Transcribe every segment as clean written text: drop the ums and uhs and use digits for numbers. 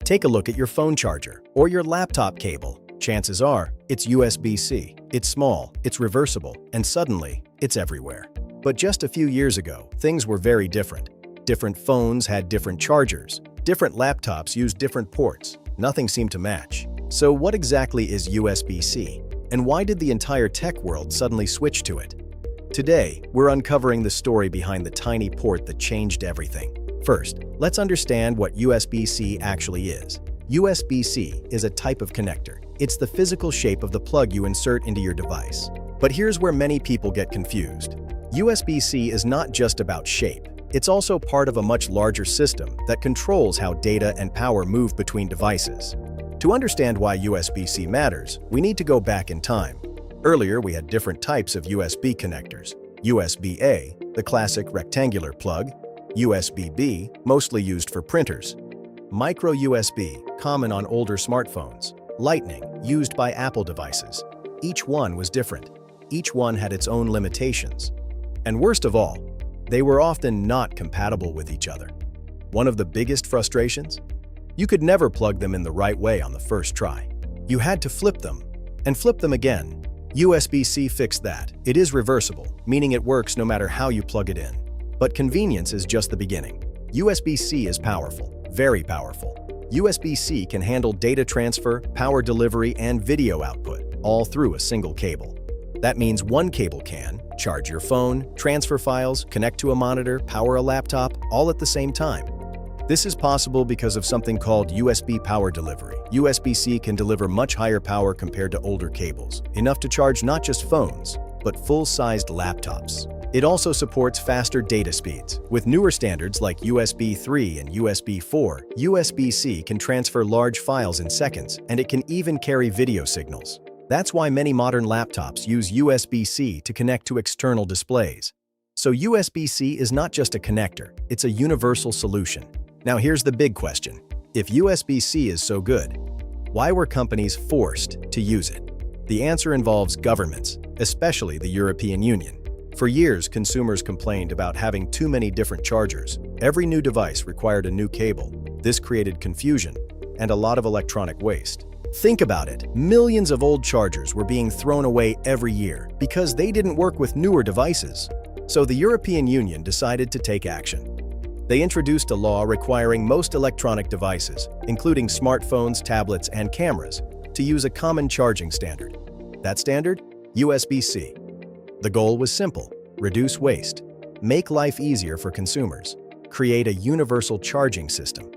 Take a look at your phone charger or your laptop cable. Chances are, it's USB-C. It's small, it's reversible, and suddenly, it's everywhere. But just a few years ago, things were very different. Different phones had different chargers. Different laptops used different ports. Nothing seemed to match. So what exactly is USB-C? And why did the entire tech world suddenly switch to it? Today, we're uncovering the story behind the tiny port that changed everything. First, let's understand what USB-C actually is. USB-C is a type of connector. It's the physical shape of the plug you insert into your device. But here's where many people get confused. USB-C is not just about shape. It's also part of a much larger system that controls how data and power move between devices. To understand why USB-C matters, we need to go back in time. Earlier, we had different types of USB connectors. USB-A, the classic rectangular plug. USB-B, mostly used for printers. Micro USB, common on older smartphones. Lightning, used by Apple devices. Each one was different. Each one had its own limitations. And worst of all, they were often not compatible with each other. One of the biggest frustrations? You could never plug them in the right way on the first try. You had to flip them, and flip them again. USB-C fixed that. It is reversible, meaning it works no matter how you plug it in. But convenience is just the beginning. USB-C is powerful, very powerful. USB-C can handle data transfer, power delivery, and video output, all through a single cable. That means one cable can charge your phone, transfer files, connect to a monitor, power a laptop, all at the same time. This is possible because of something called USB power delivery. USB-C can deliver much higher power compared to older cables, enough to charge not just phones, but full-sized laptops. It also supports faster data speeds. With newer standards like USB 3 and USB 4, USB-C can transfer large files in seconds, and it can even carry video signals. That's why many modern laptops use USB-C to connect to external displays. So USB-C is not just a connector, it's a universal solution. Now here's the big question. If USB-C is so good, why were companies forced to use it? The answer involves governments, especially the European Union. For years, consumers complained about having too many different chargers. Every new device required a new cable. This created confusion and a lot of electronic waste. Think about it. Millions of old chargers were being thrown away every year because they didn't work with newer devices. So the European Union decided to take action. They introduced a law requiring most electronic devices, including smartphones, tablets, and cameras, to use a common charging standard. That standard? USB-C. The goal was simple: reduce waste, make life easier for consumers, create a universal charging system.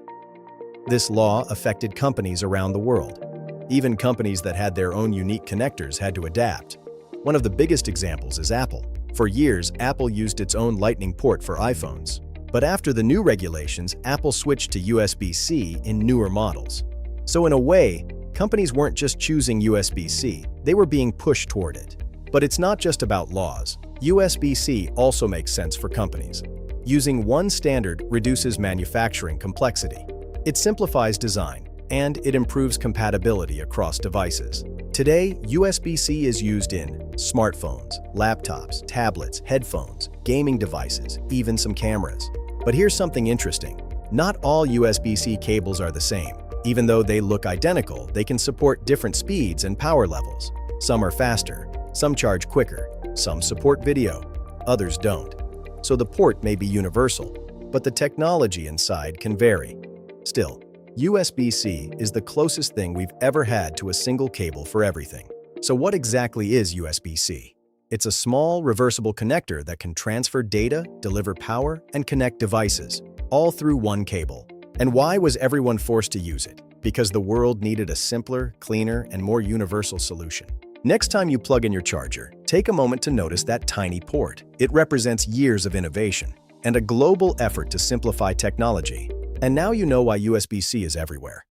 This law affected companies around the world. Even companies that had their own unique connectors had to adapt. One of the biggest examples is Apple. For years, Apple used its own Lightning port for iPhones. But after the new regulations, Apple switched to USB-C in newer models. So in a way, companies weren't just choosing USB-C, they were being pushed toward it. But it's not just about laws. USB-C also makes sense for companies. Using one standard reduces manufacturing complexity. It simplifies design, and it improves compatibility across devices. Today, USB-C is used in smartphones, laptops, tablets, headphones, gaming devices, even some cameras. But here's something interesting. Not all USB-C cables are the same. Even though they look identical, they can support different speeds and power levels. Some are faster, some charge quicker, some support video, others don't. So the port may be universal, but the technology inside can vary. Still, USB-C is the closest thing we've ever had to a single cable for everything. So what exactly is USB-C? It's a small, reversible connector that can transfer data, deliver power, and connect devices, all through one cable. And why was everyone forced to use it? Because the world needed a simpler, cleaner, and more universal solution. Next time you plug in your charger, take a moment to notice that tiny port. It represents years of innovation and a global effort to simplify technology. And now you know why USB-C is everywhere.